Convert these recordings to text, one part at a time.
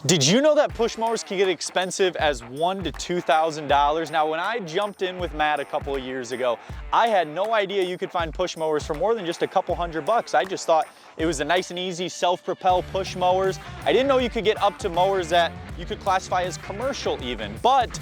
Did you know that push mowers can get expensive as $1,000 to $2,000? Now, when I jumped in with Matt a couple of years ago, I had no idea you could find push mowers for more than just a couple $100. I just thought it was a nice and easy self-propel push mowers. I didn't know you could get up to mowers that you could classify as commercial even, but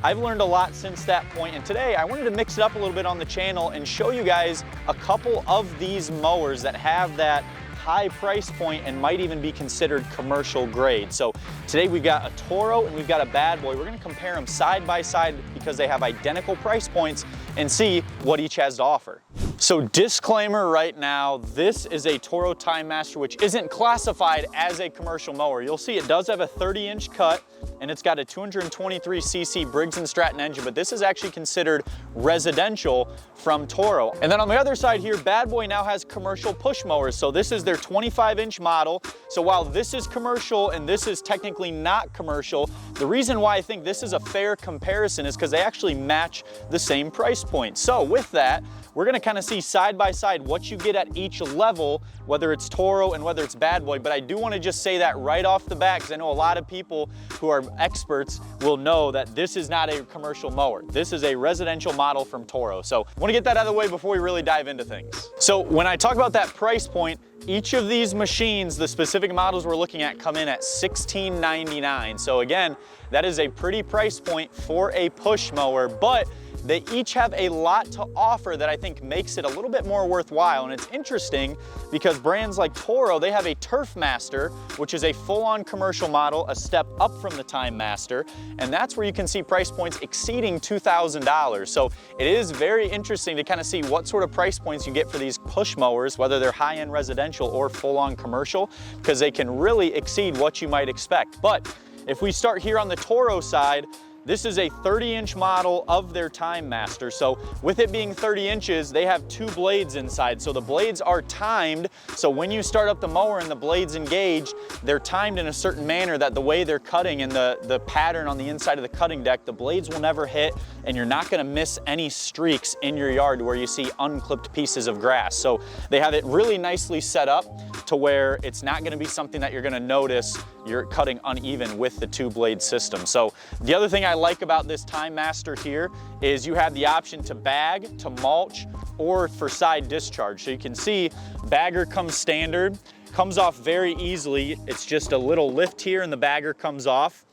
I've learned a lot since that point, and today I wanted to mix it up a little bit on the channel and show you guys a couple of these mowers that have that high price point and might even be considered commercial grade. So today we've got a Toro and we've got a Bad Boy. We're gonna compare them side by side because they have identical price points and see what each has to offer. So disclaimer right now, this is a Toro Time Master, which isn't classified as a commercial mower. You'll see it does have a 30-inch cut and it's got a 223cc Briggs & Stratton engine, but this is actually considered residential from Toro. And then on the other side here, Bad Boy now has commercial push mowers. So this is their 25-inch model. So while this is commercial and this is technically not commercial, the reason why I think this is a fair comparison is because they actually match the same price point. So with that, we're gonna kind of see side by side what you get at each level, whether it's Toro and whether it's Bad Boy. But I do want to just say that right off the bat, because I know a lot of people who are experts will know that this is not a commercial mower. This is a residential model from Toro. So I want to get that out of the way before we really dive into things. So when I talk about that price point, each of these machines, the specific models we're looking at, come in at $16.99. So again, that is a pretty price point for a push mower, but they each have a lot to offer that I think makes it a little bit more worthwhile. And it's interesting because brands like Toro, they have a Turf Master, which is a full-on commercial model, a step up from the Time Master. And that's where you can see price points exceeding $2,000. So it is very interesting to kind of see what sort of price points you get for these push mowers, whether they're high-end residential or full-on commercial, because they can really exceed what you might expect. But if we start here on the Toro side, this is a 30-inch model of their Time Master. So with it being 30 inches, they have two blades inside. So the blades are timed. So when you start up the mower and the blades engage, they're timed in a certain manner that the way they're cutting and the pattern on the inside of the cutting deck, the blades will never hit and you're not gonna miss any streaks in your yard where you see unclipped pieces of grass. So they have it really nicely set up to where it's not gonna be something that you're gonna notice you're cutting uneven with the two blade system. So the other thing I like about this Time Master here is you have the option to bag, to mulch, or for side discharge. So you can see bagger comes standard, comes off very easily. It's just a little lift here and the bagger comes off.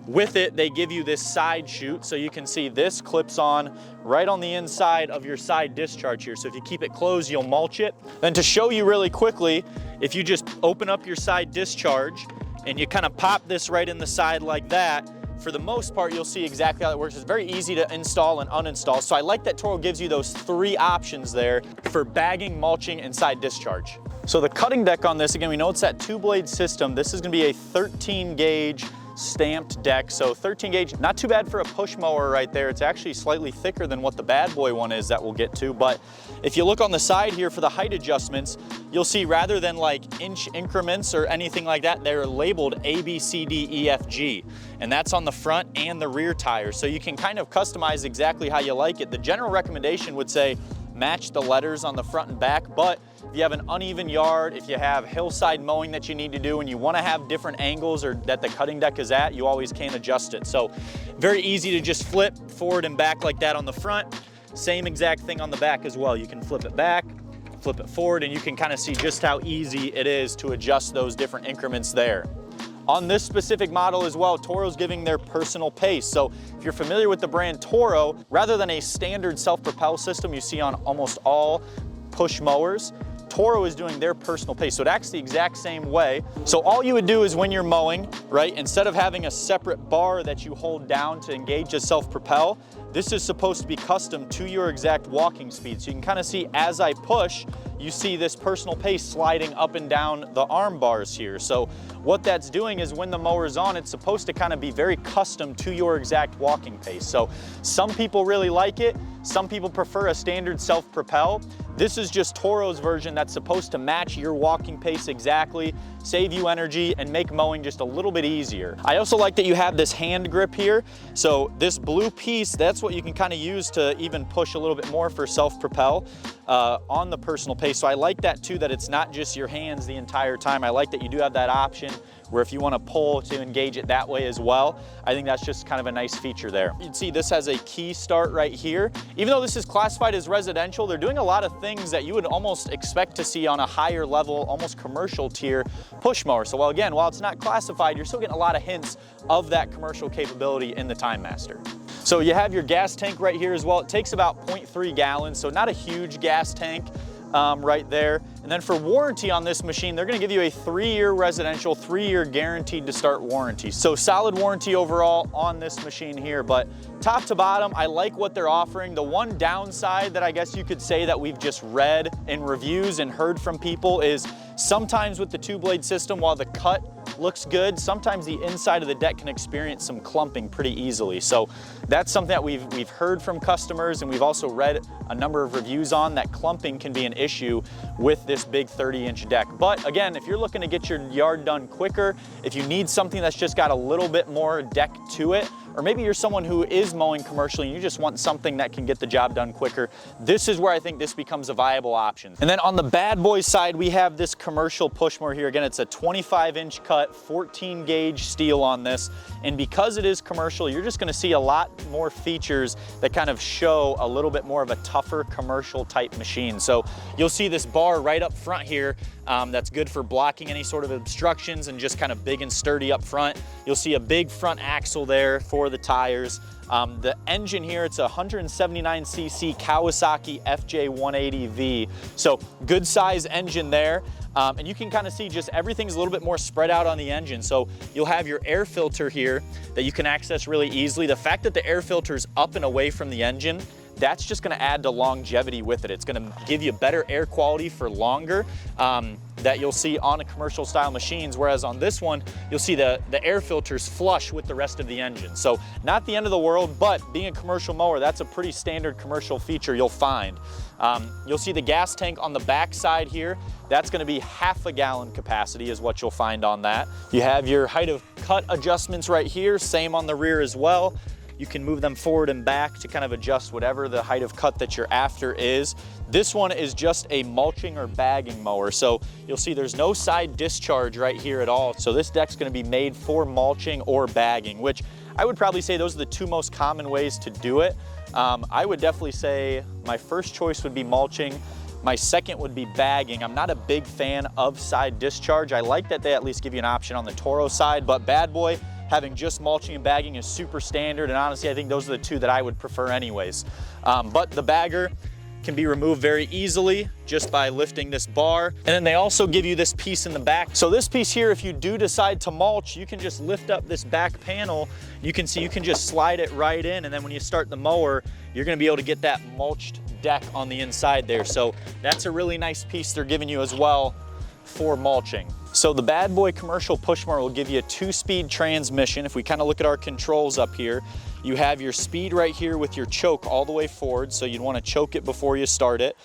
With it, they give you this side chute, so you can see this clips on right on the inside of your side discharge here. So if you keep it closed, you'll mulch it. Then to show you really quickly, if you just open up your side discharge and you kind of pop this right in the side like that, for the most part, you'll see exactly how it works. It's very easy to install and uninstall. So I like that Toro gives you those three options there for bagging, mulching, and side discharge. So the cutting deck on this, again, we know it's that two-blade system. This is gonna be a 13-gauge stamped deck. So 13 gauge, not too bad for a push mower right there. It's actually slightly thicker than what the Bad Boy one is that we'll get to. But if you look on the side here for the height adjustments, you'll see rather than like inch increments or anything like that, they're labeled A, B, C, D, E, F, G. And that's on the front and the rear tires. So you can kind of customize exactly how you like it. The general recommendation would say match the letters on the front and back, but if you have an uneven yard, if you have hillside mowing that you need to do and you want to have different angles or that the cutting deck is at, you always can adjust it. So very easy to just flip forward and back like that on the front. Same exact thing on the back as well. You can flip it back, flip it forward, and you can kind of see just how easy it is to adjust those different increments there. On this specific model as well, Toro's giving their personal pace. So if you're familiar with the brand Toro, rather than a standard self-propel system you see on almost all push mowers, Toro is doing their personal pace. So it acts the exact same way. So all you would do is when you're mowing, right, instead of having a separate bar that you hold down to engage a self-propel, this is supposed to be custom to your exact walking speed. So you can kind of see as I push, you see this personal pace sliding up and down the arm bars here. So what that's doing is when the mower's on, it's supposed to kind of be very custom to your exact walking pace. So some people really like it. Some people prefer a standard self-propel. This is just Toro's version that's supposed to match your walking pace exactly, save you energy, and make mowing just a little bit easier. I also like that you have this hand grip here. So this blue piece, that's what you can kind of use to even push a little bit more for self-propel on the personal pace. So I like that too, that it's not just your hands the entire time. I like that you do have that option where if you want to pull to engage it that way as well, I think that's just kind of a nice feature there. You'd see this has a key start right here. Even though this is classified as residential, they're doing a lot of things that you would almost expect to see on a higher level, almost commercial tier push mower. So while it's not classified, you're still getting a lot of hints of that commercial capability in the Time Master. So you have your gas tank right here as well. It takes about 0.3 gallons, so not a huge gas tank right there. And then for warranty on this machine, they're gonna give you a 3-year residential, 3-year guaranteed to start warranty. So solid warranty overall on this machine here, but top to bottom, I like what they're offering. The one downside that I guess you could say that we've just read in reviews and heard from people is sometimes with the 2-blade system, while the cut looks good, sometimes the inside of the deck can experience some clumping pretty easily. So that's something that we've heard from customers, and we've also read a number of reviews on that clumping can be an issue with this big 30-inch deck. But again, if you're looking to get your yard done quicker, if you need something that's just got a little bit more deck to it, or maybe you're someone who is mowing commercially and you just want something that can get the job done quicker, this is where I think this becomes a viable option. And then on the bad boy side, we have this commercial push mower here. Again, it's a 25-inch cut, 14 gauge steel on this. And because it is commercial, you're just gonna see a lot more features that kind of show a little bit more of a tougher commercial type machine. So you'll see this bar right up front here that's good for blocking any sort of obstructions and just kind of big and sturdy up front. You'll see a big front axle there for the tires. The engine here, it's a 179cc Kawasaki FJ180V. So good size engine there. And you can kind of see just everything's a little bit more spread out on the engine. So you'll have your air filter here that you can access really easily. The fact that the air filter's up and away from the engine, that's just gonna add to longevity with it. It's gonna give you better air quality for longer that you'll see on a commercial style machines, whereas on this one, you'll see the air filters flush with the rest of the engine. So not the end of the world, but being a commercial mower, that's a pretty standard commercial feature you'll find. You'll see the gas tank on the back side here. That's gonna be 1/2 gallon capacity is what you'll find on that. You have your height of cut adjustments right here, same on the rear as well. You can move them forward and back to kind of adjust whatever the height of cut that you're after is. This one is just a mulching or bagging mower. So you'll see there's no side discharge right here at all. So this deck's gonna be made for mulching or bagging, which I would probably say those are the 2 most common ways to do it. I would definitely say my first choice would be mulching. My second would be bagging. I'm not a big fan of side discharge. I like that they at least give you an option on the Toro side, but bad boy, having just mulching and bagging is super standard, and honestly, I think those are the 2 that I would prefer anyways. But the bagger can be removed very easily just by lifting this bar. And then they also give you this piece in the back. So this piece here, if you do decide to mulch, you can just lift up this back panel. You can see you can just slide it right in, and then when you start the mower, you're gonna be able to get that mulched deck on the inside there. So that's a really nice piece they're giving you as well for mulching. So the bad boy commercial push mower will give you a 2-speed transmission. If we kind of look at our controls up here, you have your speed right here with your choke all the way forward. So you'd want to choke it before you start it.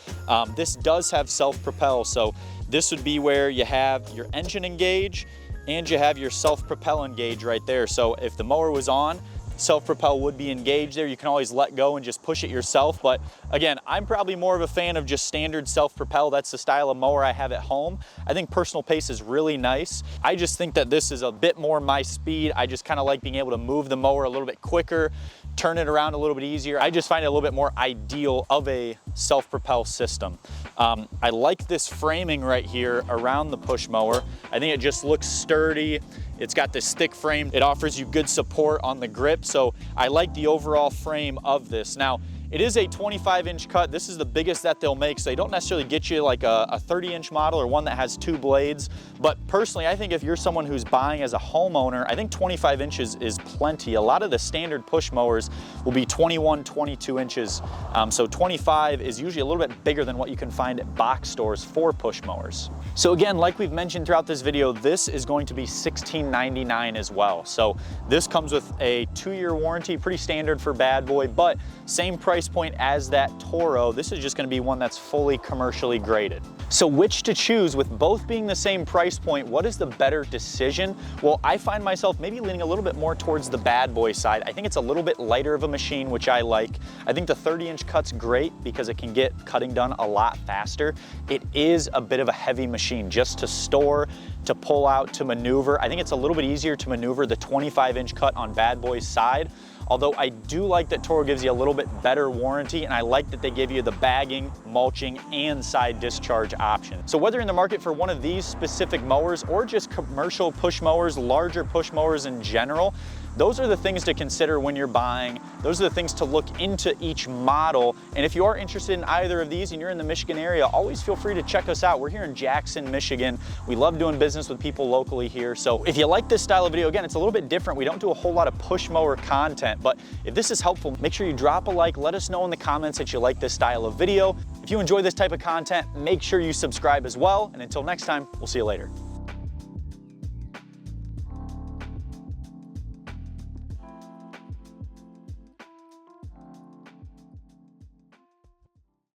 This does have self-propel. So this would be where you have your engine engage and you have your self-propel engage right there. So if the mower was on, self-propel would be engaged there. You can always let go and just push it yourself. But again, I'm probably more of a fan of just standard self-propel. That's the style of mower I have at home. I think personal pace is really nice. I just think that this is a bit more my speed. I just kind of like being able to move the mower a little bit quicker, turn it around a little bit easier. I just find it a little bit more ideal of a self-propel system. I like this framing right here around the push mower. I think it just looks sturdy. It's got this thick frame. It offers you good support on the grip. So I like the overall frame of this. Now, it is a 25-inch cut. This is the biggest that they'll make, so they don't necessarily get you like a 30-inch model or one that has 2 blades. But personally, I think if you're someone who's buying as a homeowner, I think 25 inches is plenty. A lot of the standard push mowers will be 21, 22 inches. So 25 is usually a little bit bigger than what you can find at box stores for push mowers. So again, like we've mentioned throughout this video, this is going to be $16.99 as well. So this comes with a 2-year warranty, pretty standard for bad boy, but same price point as that Toro. This is just going to be one that's fully commercially graded. So which to choose? With both being the same price point, what is the better decision? Well, I find myself maybe leaning a little bit more towards the bad boy side. I think it's a little bit lighter of a machine, which I like. I think the 30-inch cut's great because it can get cutting done a lot faster. It is a bit of a heavy machine just to store, to pull out, to maneuver. I think it's a little bit easier to maneuver the 25-inch cut on bad boy's side. Although I do like that Toro gives you a little bit better warranty, and I like that they give you the bagging, mulching, and side discharge option. So whether you're in the market for one of these specific mowers or just commercial push mowers, larger push mowers in general, those are the things to consider when you're buying. Those are the things to look into each model. And if you are interested in either of these and you're in the Michigan area, always feel free to check us out. We're here in Jackson, Michigan. We love doing business with people locally here. So if you like this style of video, again, it's a little bit different. We don't do a whole lot of push mower content, but if this is helpful, make sure you drop a like. Let us know in the comments that you like this style of video. If you enjoy this type of content, make sure you subscribe as well. And until next time, we'll see you later.